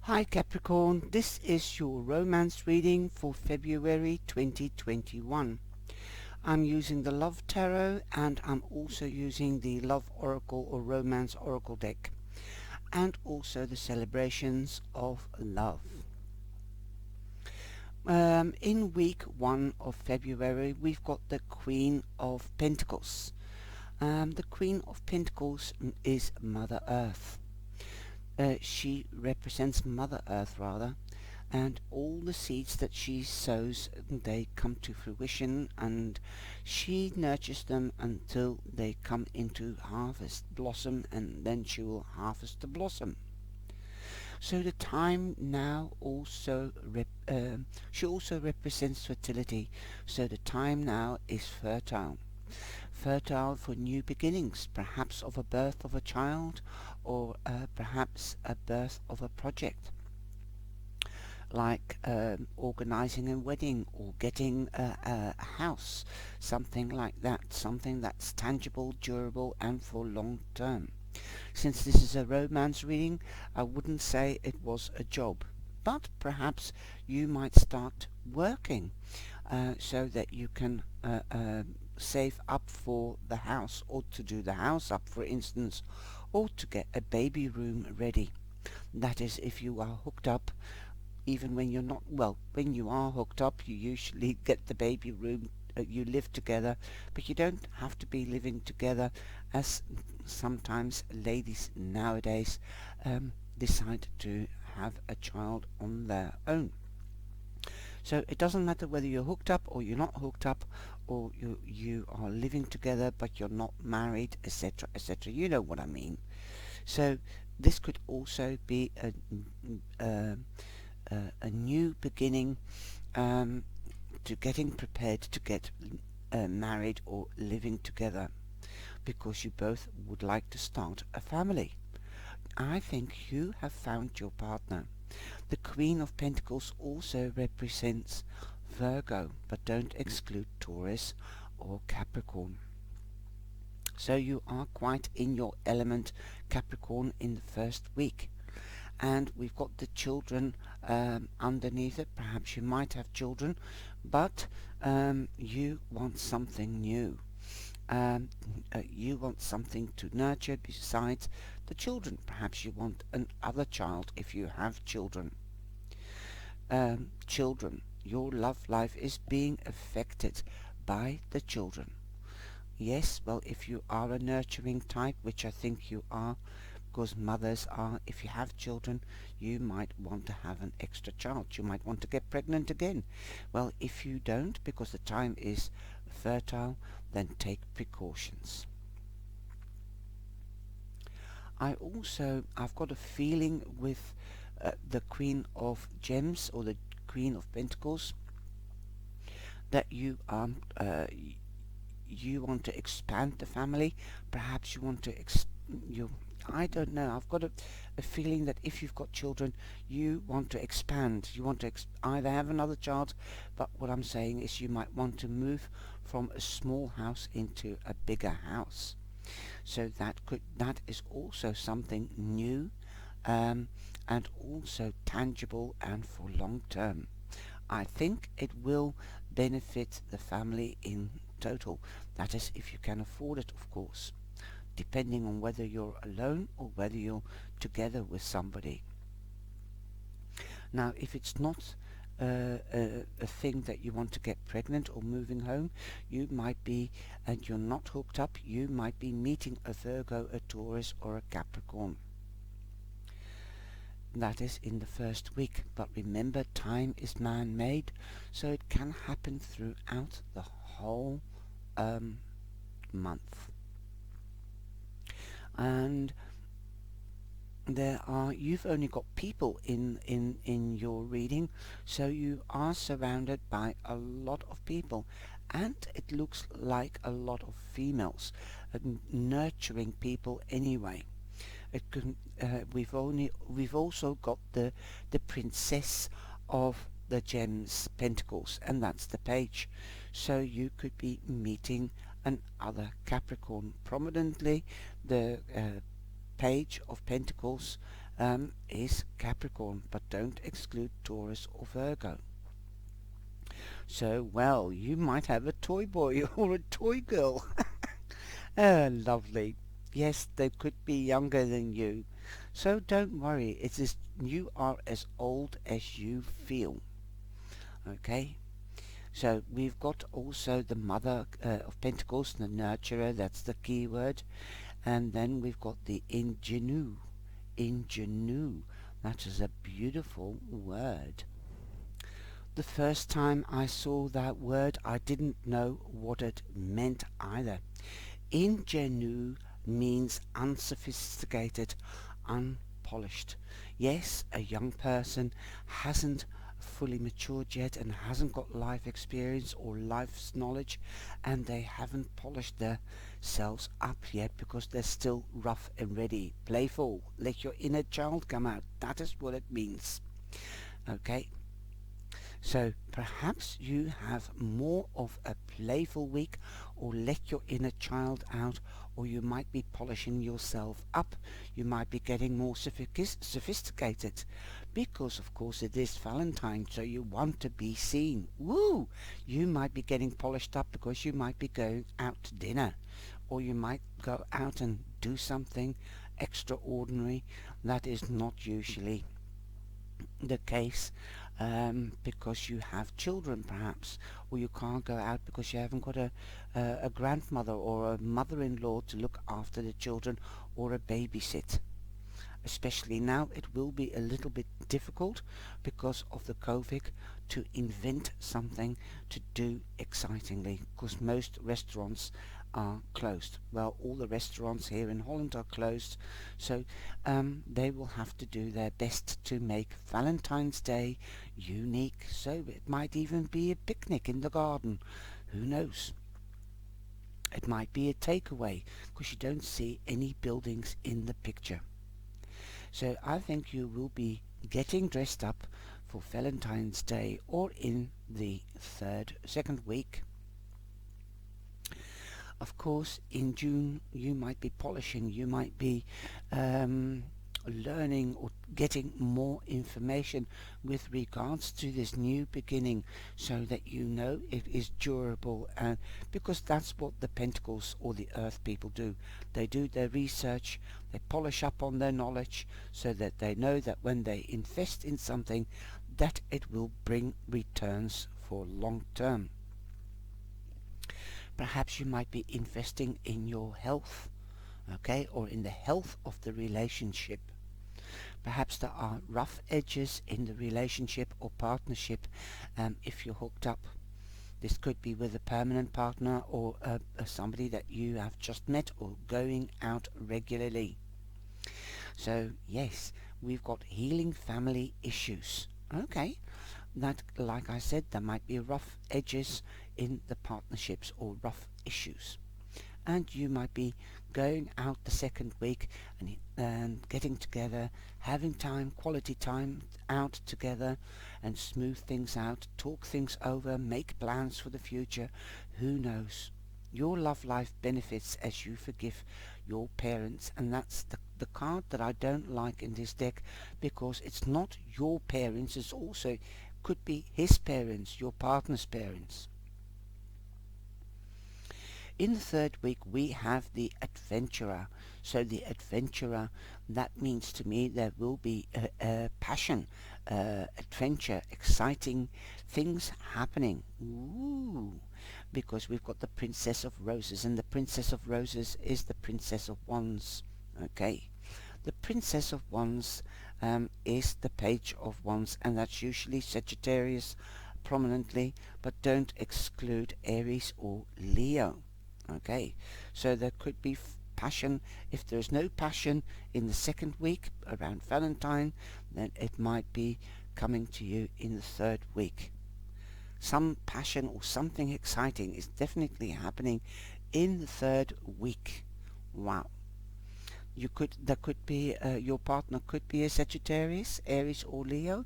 Hi Capricorn, this is your romance reading for February 2021. I'm using the Love Tarot and I'm also using the Love Oracle or Romance Oracle deck and also the celebrations of love. In week 1 of February we've got the Queen of Pentacles. The Queen of Pentacles is Mother Earth. She represents Mother Earth rather, and all the seeds that she sows, they come to fruition, and she nurtures them until they come into harvest, blossom, and then she will harvest the blossom. So the time now also, she also represents fertility, so the time now is fertile. Fertile for new beginnings, perhaps of a birth of a child, or perhaps a birth of a project, like organizing a wedding or getting a house, something like that, something that's tangible, durable, and for long term. Since this is a romance reading, I wouldn't say it was a job, but perhaps you might start working so that you can save up for the house, or to do the house up, for instance, or to get a baby room ready. That is, if you are hooked up, even when you're not, well, when you are hooked up, you usually get the baby room, you live together, but you don't have to be living together, as sometimes ladies nowadays decide to have a child on their own. So it doesn't matter whether you're hooked up or you're not hooked up, or you are living together but you're not married, etc., etc. You know what I mean. So this could also be a new beginning to getting prepared to get married or living together, because you both would like to start a family. I think you have found your partner. The Queen of Pentacles also represents Virgo, but don't exclude Taurus or Capricorn. So you are quite in your element, Capricorn, in the first week. And we've got the children underneath it. Perhaps you might have children, but you want something new. You want something to nurture besides the children. Perhaps you want another child if you have children. Children, your love life is being affected by the children. Yes, well, if you are a nurturing type, which I think you are, because mothers are, if you have children, you might want to have an extra child. You might want to get pregnant again. Well, if you don't, because the time is fertile, then take precautions. I've got a feeling with the Queen of Gems, or the Queen of Pentacles, that you want to expand the family. Perhaps you want to I don't know. I've got a feeling that if you've got children, you want to expand. You want to either have another child, but what I'm saying is you might want to move from a small house into a bigger house. So that is also something new, and also tangible and for long term. I think it will benefit the family in total. That is, if you can afford it, of course, depending on whether you're alone or whether you're together with somebody. Now, if it's not a thing that you want to get pregnant or moving home, you might be, and you're not hooked up, you might be meeting a Virgo, a Taurus, or a Capricorn. That is in the first week, but remember, time is man-made, so it can happen throughout the whole month. And you've only got people in your reading, so you are surrounded by a lot of people, and it looks like a lot of females, nurturing people anyway. It can, we've also got the Princess of the Gems Pentacles, and that's the Page. So you could be meeting another Capricorn. Prominently, the Page of Pentacles is Capricorn, but don't exclude Taurus or Virgo. So, well, you might have a toy boy or a toy girl. Lovely. Yes, they could be younger than you. So don't worry, it's as you are as old as you feel. Okay? So we've got also the Mother of Pentacles, the nurturer, that's the key word. And then we've got the ingenue. Ingenue. That is a beautiful word. The first time I saw that word, I didn't know what it meant either. Ingenue means unsophisticated, unpolished. Yes, a young person hasn't fully matured yet and hasn't got life experience or life's knowledge, and they haven't polished themselves up yet because they're still rough and ready. Playful. Let your inner child come out. That is what it means. Okay? So perhaps you have more of a playful week, or let your inner child out, or you might be polishing yourself up. You might be getting more sophisticated, because of course it is Valentine, so you want to be seen. Woo! You might be getting polished up because you might be going out to dinner, or you might go out and do something extraordinary that is not usually the case, because you have children perhaps, or you can't go out because you haven't got a grandmother or a mother-in-law to look after the children, or a babysit. Especially now, it will be a little bit difficult because of the COVID to invent something to do excitingly, because most restaurants are closed. Well, all the restaurants here in Holland are closed, so they will have to do their best to make Valentine's Day unique. So it might even be a picnic in the garden. Who knows? It might be a takeaway because you don't see any buildings in the picture. So I think you will be getting dressed up for Valentine's Day, or in the second week. Of course, in June you might be polishing, you might be learning or getting more information with regards to this new beginning, so that you know it is durable, and because that's what the Pentacles or the Earth people do. They do their research, they polish up on their knowledge, so that they know that when they invest in something, that it will bring returns for long term. Perhaps you might be investing in your health, okay, or in the health of the relationship. Perhaps there are rough edges in the relationship or partnership, if you're hooked up. This could be with a permanent partner, or somebody that you have just met, or going out regularly. So yes, we've got healing family issues. Okay, that, like I said, there might be rough edges in the partnerships or rough issues. And you might be going out the second week and getting together, having time, quality time out together, and smooth things out, talk things over, make plans for the future. Who knows? Your love life benefits as you forgive your parents, and that's the card that I don't like in this deck, because it's not your parents, it's also could be his parents, your partner's parents. In the third week we have the adventurer. So the adventurer, that means to me there will be a passion, adventure, exciting things happening. Ooh, because we've got the Princess of Roses, and the Princess of Roses is the Princess of Wands. Okay, the Princess of Wands is the Page of Wands, and that's usually Sagittarius prominently, but don't exclude Aries or Leo. Okay, so there could be passion. If there is no passion in the second week around Valentine, then it might be coming to you in the third week. Some passion or something exciting is definitely happening in the third week. Wow. There could be, your partner could be a Sagittarius, Aries or Leo,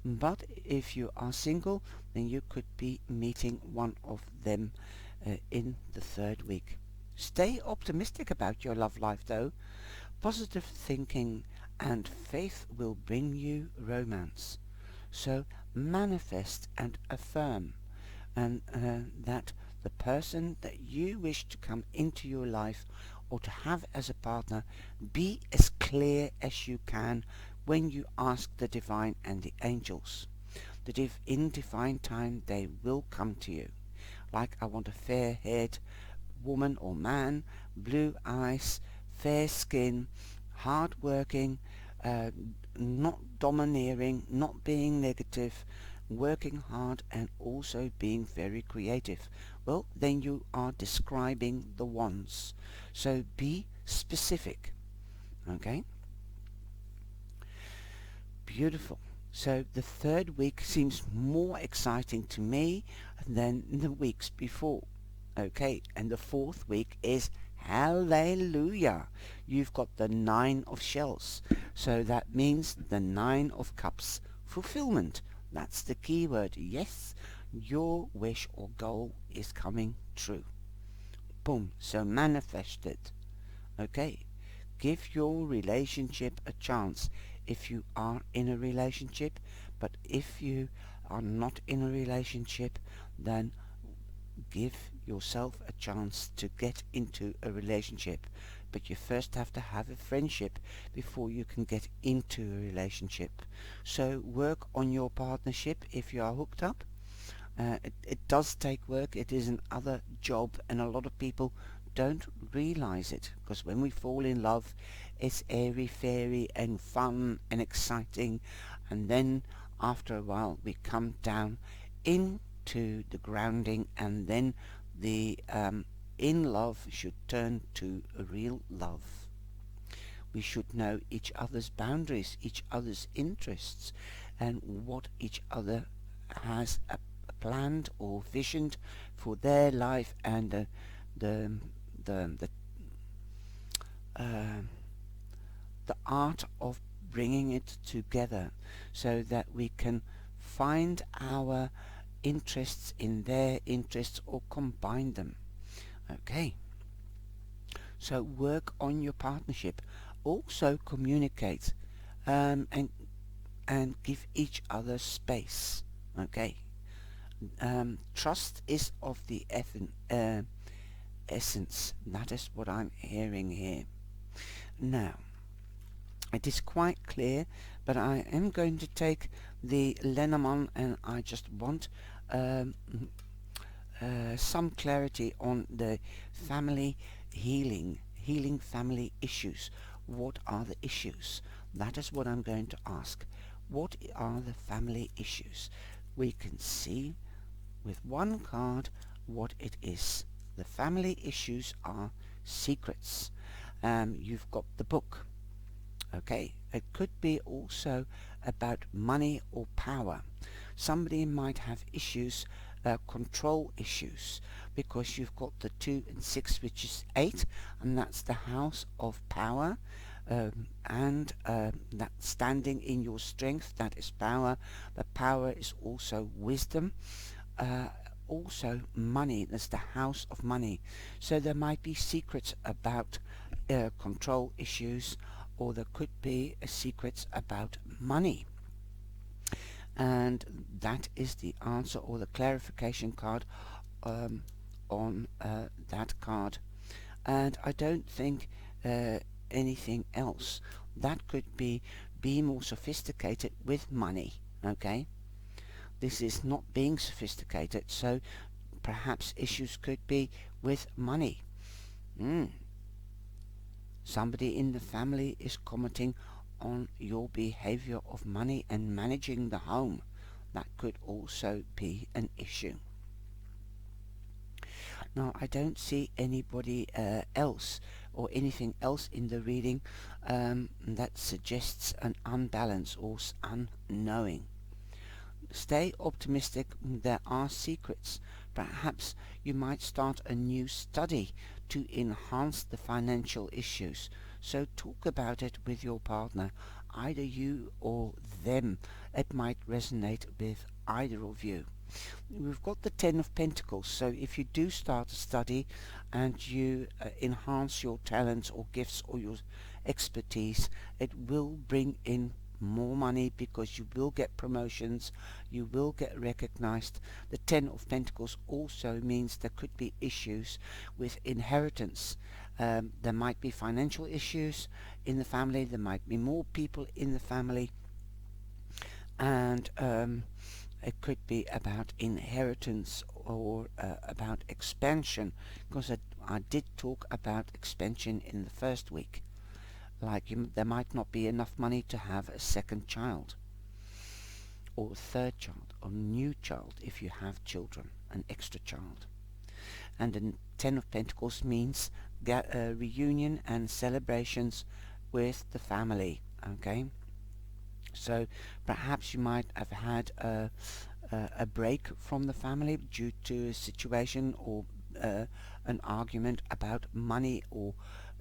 but if you are single, then you could be meeting one of them in the third week. Stay optimistic about your love life though. Positive thinking and faith will bring you romance. So manifest and affirm and that the person that you wish to come into your life or to have as a partner, be as clear as you can when you ask the divine and the angels. That if in divine time they will come to you. Like, I want a fair-haired woman or man, blue eyes, fair skin, hard-working, uh, not domineering, not being negative, working hard and also being very creative. Well, then you are describing the ones. So be specific. Okay? Beautiful. So the third week seems more exciting to me than the weeks before. Okay, and the fourth week is hallelujah. You've got the 9 of shells. So that means the 9 of cups. Fulfillment. That's the key word. Yes, your wish or goal is coming true. Boom. So manifest it. Okay. Give your relationship a chance if you are in a relationship, but if you are not in a relationship, then give yourself a chance to get into a relationship. But you first have to have a friendship before you can get into a relationship. So work on your partnership if you are hooked up. It does take work. It is another job, and a lot of people don't realize it, because when we fall in love, it's airy fairy and fun and exciting, and then after a while we come down into the grounding, and then the in love should turn to a real love. We should know each other's boundaries, each other's interests, and what each other has planned or visioned for their life, and the the uh, the art of bringing it together, so that we can find our interests in their interests or combine them. Okay. So work on your partnership. Also communicate, and give each other space. Okay. Trust is of the essence. That is what I'm hearing here. Now, it is quite clear, but I am going to take the Lenormand, and I just want um, some clarity on the family healing family issues. What are the issues? That is what I'm going to ask. What are the family issues? We can see with one card what it is. The family issues are secrets. You've got the book. Okay, it could be also about money or power. Somebody might have issues, control issues, because you've got the 2 and 6, which is 8, and that's the house of power, and that standing in your strength, that is power. The power is also wisdom. Also money, that's the house of money. So there might be secrets about control issues, or there could be secrets about money. And that is the answer, or the clarification card on that card. And I don't think anything else. That could be more sophisticated with money. Okay, this is not being sophisticated, so perhaps issues could be with money. Somebody in the family is commenting on your behavior of money and managing the home. That could also be an issue. Now, I don't see anybody else or anything else in the reading that suggests an unbalance or unknowing. Stay optimistic. There are secrets. Perhaps you might start a new study to enhance the financial issues. So talk about it with your partner, either you or them. It might resonate with either of you. We've got the 10 of Pentacles, so if you do start a study and you enhance your talents or gifts or your expertise. It will bring in more money because you will get promotions, you will get recognized. The Ten of Pentacles also means there could be issues with inheritance. There might be financial issues in the family, there might be more people in the family, and it could be about inheritance or about expansion, because I did talk about expansion in the first week. Like there might not be enough money to have a second child, or a third child, or new child if you have children, an extra child. And the Ten of Pentacles means reunion and celebrations with the family. Okay, so perhaps you might have had a break from the family due to a situation or an argument about money or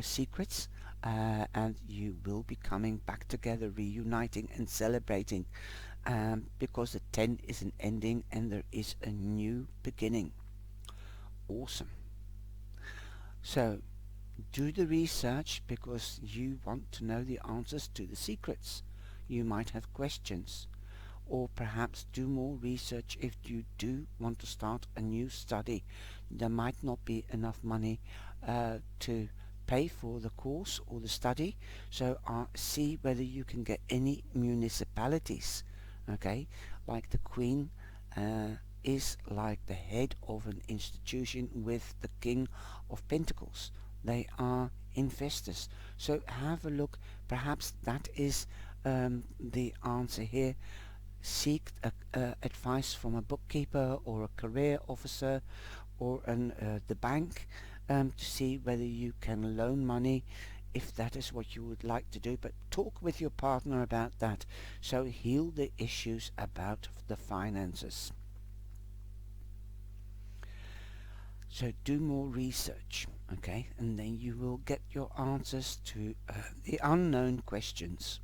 secrets, and you will be coming back together, reuniting and celebrating, because the 10 is an ending and there is a new beginning. Awesome. So do the research because you want to know the answers to the secrets. You might have questions, or perhaps do more research if you do want to start a new study. There might not be enough money to pay for the course or the study, so see whether you can get any municipalities. Okay, like the Queen is like the head of an institution with the King of Pentacles. They are investors, so have a look. Perhaps that is the answer here. Seek advice from a bookkeeper or a career officer or the bank to see whether you can loan money if that is what you would like to do. But talk with your partner about that, so heal the issues about the finances. So do more research, okay, and then you will get your answers to the unknown questions,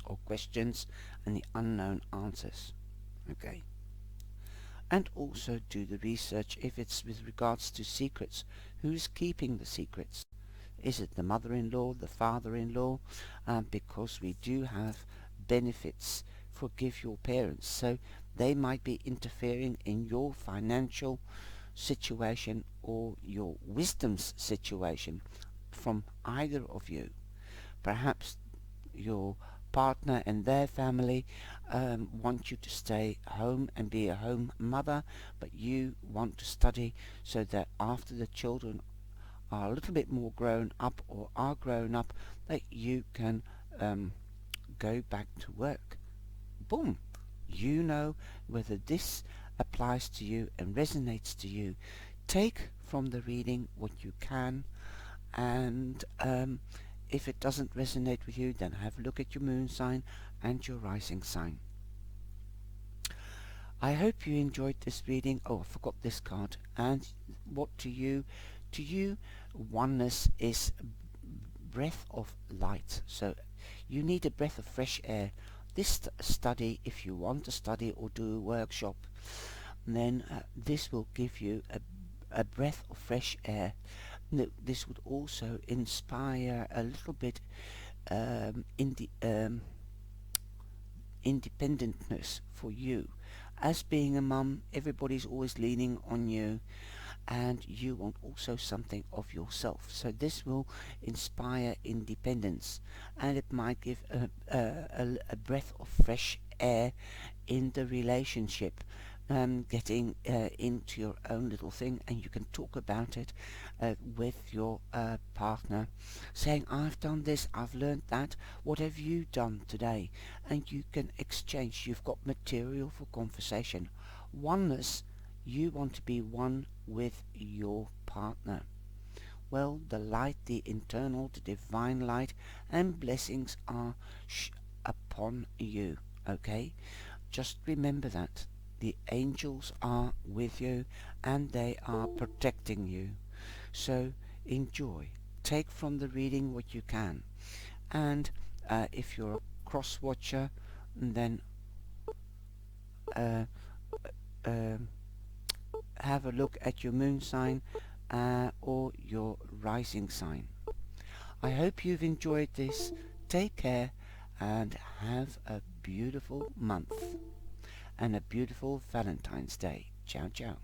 or questions and the unknown answers, okay. And also do the research if it's with regards to secrets. Who's keeping the secrets? Is it the mother-in-law, the father-in-law? Because we do have benefits. Forgive your parents. So they might be interfering in your financial situation or your wisdom's situation from either of you. Perhaps your partner and their family want you to stay home and be a home mother, but you want to study so that after the children are a little bit more grown up or are grown up, that you can go back to work. Boom! You know whether this applies to you and resonates to you. Take from the reading what you can, and if it doesn't resonate with you, then have a look at your moon sign and your rising sign. I hope you enjoyed this reading. Oh, I forgot this card. And what to you? To you, oneness is breath of light. So you need a breath of fresh air. This study, if you want to study or do a workshop, then this will give you a breath of fresh air. This would also inspire a little bit independentness for you. As being a mum, everybody's always leaning on you, and you want also something of yourself. So this will inspire independence, and it might give a breath of fresh air in the relationship. Getting into your own little thing, and you can talk about it with your partner, saying, I've done this, I've learned that, what have you done today? And you can exchange. You've got material for conversation. Oneness, you want to be one with your partner. Well, the light, the internal, the divine light and blessings are upon you, okay? Just remember that. The angels are with you and they are protecting you. So enjoy. Take from the reading what you can. And if you're a cross watcher, then have a look at your moon sign or your rising sign. I hope you've enjoyed this. Take care and have a beautiful month and a beautiful Valentine's Day. Ciao, ciao.